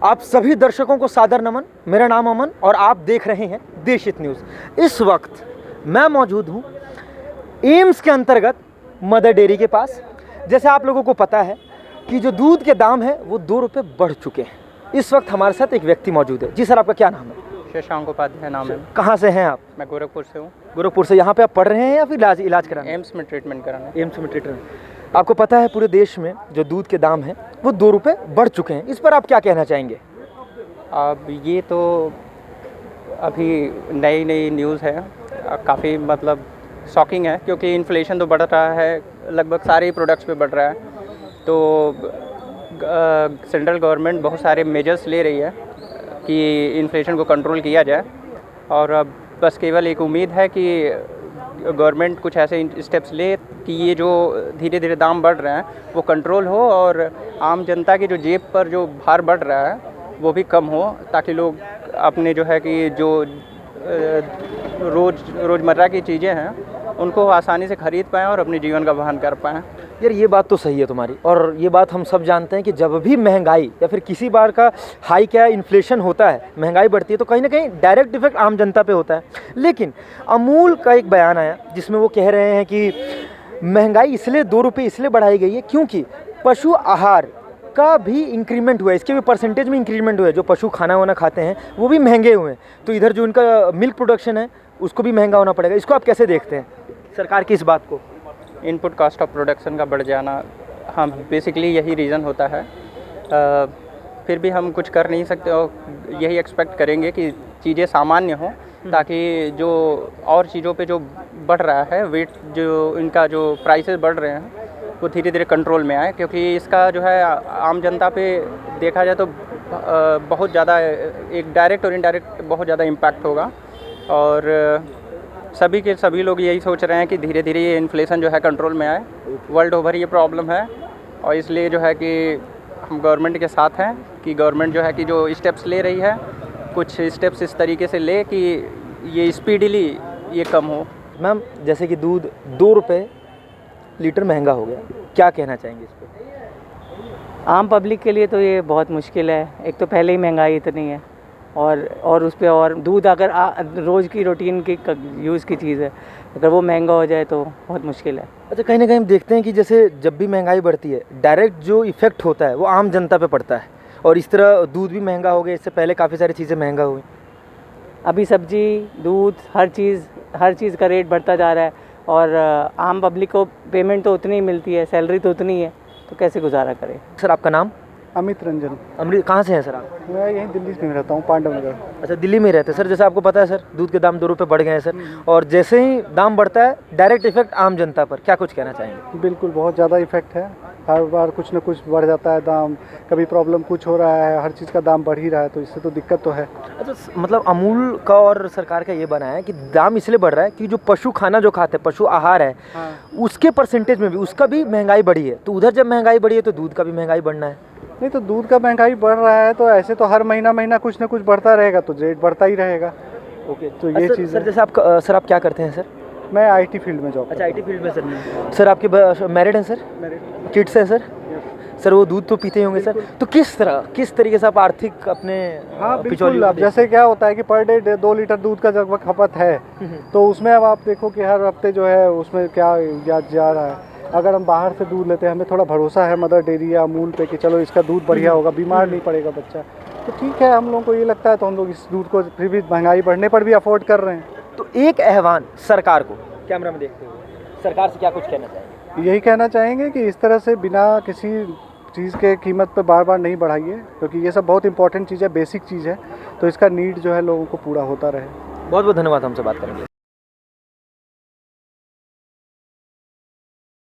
आप सभी दर्शकों को सादर नमन। मेरा नाम अमन और आप देख रहे हैं देशहित न्यूज़। इस वक्त मैं मौजूद हूँ एम्स के अंतर्गत मदर डेयरी के पास। जैसे आप लोगों को पता है कि जो दूध के दाम है वो 2 रुपये बढ़ चुके हैं। इस वक्त हमारे साथ एक व्यक्ति मौजूद है। जी सर, आपका क्या नाम है? शशांक उपाध्याय नाम है। कहाँ से हैं आप? मैं गोरखपुर से हूँ। गोरखपुर से। यहाँ पे आप पढ़ रहे हैं या फिर इलाज कराने? एम्स में ट्रीटमेंट कराना। एम्स में ट्रीटमेंट। आपको पता है पूरे देश में जो दूध के दाम हैं वो 2 रुपये बढ़ चुके हैं। इस पर आप क्या कहना चाहेंगे? अब ये तो अभी नई न्यूज़ है, काफ़ी मतलब शॉकिंग है, क्योंकि इन्फ्लेशन तो बढ़ रहा है, लगभग सारे ही प्रोडक्ट्स पे बढ़ रहा है। तो सेंट्रल गवर्नमेंट बहुत सारे मेजर्स ले रही है कि इन्फ्लेशन को कंट्रोल किया जाए, और अब बस केवल एक उम्मीद है कि गवर्नमेंट कुछ ऐसे स्टेप्स ले कि ये जो धीरे धीरे दाम बढ़ रहे हैं वो कंट्रोल हो, और आम जनता की जो जेब पर जो भार बढ़ रहा है वो भी कम हो, ताकि लोग अपने जो है कि जो रोज़मर्रा की चीज़ें हैं उनको आसानी से ख़रीद पाएँ और अपने जीवन का वहन कर पाएँ। यार ये बात तो सही है तुम्हारी, और ये बात हम सब जानते हैं कि जब भी महंगाई या फिर किसी बार का हाई क्या इन्फ्लेशन होता है, महंगाई बढ़ती है, तो कहीं ना कहीं डायरेक्ट इफेक्ट आम जनता पे होता है। लेकिन अमूल का एक बयान आया जिसमें वो कह रहे हैं कि महंगाई इसलिए 2 रुपये इसलिए बढ़ाई गई है क्योंकि पशु आहार का भी इंक्रीमेंट हुआ है, इसके भी परसेंटेज में इंक्रीमेंट हुआ है। जो पशु खाना वाना खाते हैं वो भी महंगे हुए हैं, तो इधर जो इनका मिल्क प्रोडक्शन है उसको भी महंगा होना पड़ेगा। इसको आप कैसे देखते हैं सरकार की इस बात को? इनपुट कॉस्ट ऑफ प्रोडक्शन का बढ़ जाना, हाँ बेसिकली यही रीज़न होता है। फिर भी हम कुछ कर नहीं सकते और यही एक्सपेक्ट करेंगे कि चीज़ें सामान्य हों, ताकि जो और चीज़ों पे जो बढ़ रहा है वेट, जो इनका जो प्राइसेस बढ़ रहे हैं वो धीरे धीरे कंट्रोल में आए, क्योंकि इसका जो है आम जनता पे देखा जाए तो बहुत ज़्यादा एक डायरेक्ट और इनडायरेक्ट बहुत ज़्यादा इम्पैक्ट होगा। और सभी लोग यही सोच रहे हैं कि धीरे धीरे ये इन्फ्लेशन जो है कंट्रोल में आए। वर्ल्ड ओवर ये प्रॉब्लम है, और इसलिए जो है कि हम गवर्नमेंट के साथ हैं कि गवर्नमेंट जो है कि जो स्टेप्स ले रही है, कुछ स्टेप्स इस तरीके से ले कि ये स्पीडली ये कम हो। मैम, जैसे कि दूध 2 रुपये लीटर महंगा हो गया, क्या कहना चाहेंगे इस पर? आम पब्लिक के लिए तो ये बहुत मुश्किल है। एक तो पहले ही महंगाई इतनी है, और उस पे और दूध अगर रोज़ की रूटीन की यूज़ की चीज़ है, अगर वो महंगा हो जाए तो बहुत मुश्किल है। अच्छा, कहीं ना कहीं हम देखते हैं कि जैसे जब भी महंगाई बढ़ती है डायरेक्ट जो इफ़ेक्ट होता है वो आम जनता पे पड़ता है, और इस तरह दूध भी महंगा हो गया। इससे पहले काफ़ी सारी चीज़ें महंगा हुई। अभी सब्जी, दूध, हर चीज़ का रेट बढ़ता जा रहा है, और आम पब्लिक को पेमेंट तो उतनी ही मिलती है, सैलरी तो उतनी है, तो कैसे गुजारा करें? सर, आपका नाम? अमित रंजन। अमृत, कहाँ से हैं सर आप? मैं यहीं दिल्ली में रहता हूँ, पांडव नगर। अच्छा, दिल्ली में रहते हैं सर। जैसे आपको पता है सर, दूध के दाम 2 रुपये बढ़ गए हैं सर, और जैसे ही दाम बढ़ता है डायरेक्ट इफेक्ट आम जनता पर, क्या कुछ कहना चाहेंगे? बिल्कुल, बहुत ज़्यादा इफेक्ट है। हर बार कुछ ना कुछ बढ़ जाता है दाम, कभी प्रॉब्लम कुछ हो रहा है, हर चीज़ का दाम बढ़ ही रहा है, तो इससे तो दिक्कत तो है। अच्छा, मतलब अमूल का और सरकार का ये बना है कि दाम इसलिए बढ़ रहा है कि जो पशु खाना जो खाते हैं, पशु आहार है, हाँ। उसके परसेंटेज में भी उसका भी महंगाई बढ़ी है। तो उधर जब महंगाई बढ़ी है तो दूध का भी महंगाई बढ़ना है। नहीं तो दूध का महंगाई बढ़ रहा है तो ऐसे तो हर महीना कुछ ना कुछ बढ़ता रहेगा, तो रेट बढ़ता ही रहेगा। ओके, तो ये चीज़ सर, है। जैसे आप सर आप क्या करते हैं सर? मैं आईटी फील्ड में जॉब। अच्छा, आईटी फील्ड में सर। सर, आपके मैरिड हैं सर? किड्स हैं सर? सर, वो दूध तो पीते ही होंगे सर। तो किस तरीके से आप आर्थिक अपने हाँ बिल्कुल। अब जैसे क्या होता है कि पर डे 2 लीटर दूध का लगभग खपत है, तो उसमें अब आप देखो कि हर हफ्ते जो है उसमें क्या जा रहा है। अगर हम बाहर से दूध लेते हैं, हमें थोड़ा भरोसा है मदर डेयरी या अमूल पे कि चलो इसका दूध बढ़िया होगा, बीमार नहीं पड़ेगा बच्चा, तो ठीक है, हम लोगों को ये लगता है, तो हम लोग इस दूध को फिर भी महंगाई बढ़ने पर भी अफोर्ड कर रहे हैं। तो एक आह्वान सरकार को कैमरा में देखते हुए सरकार से क्या कुछ कहना चाहेंगे? यही कहना चाहेंगे कि इस तरह से बिना किसी चीज़ के कीमत पे बार नहीं बढ़ाइए, क्योंकि ये सब बहुत इंपॉर्टेंट चीज़ है, बेसिक चीज़ है, तो इसका नीड जो है लोगों को पूरा होता रहे। बहुत बहुत धन्यवाद हमसे बात करने के लिए।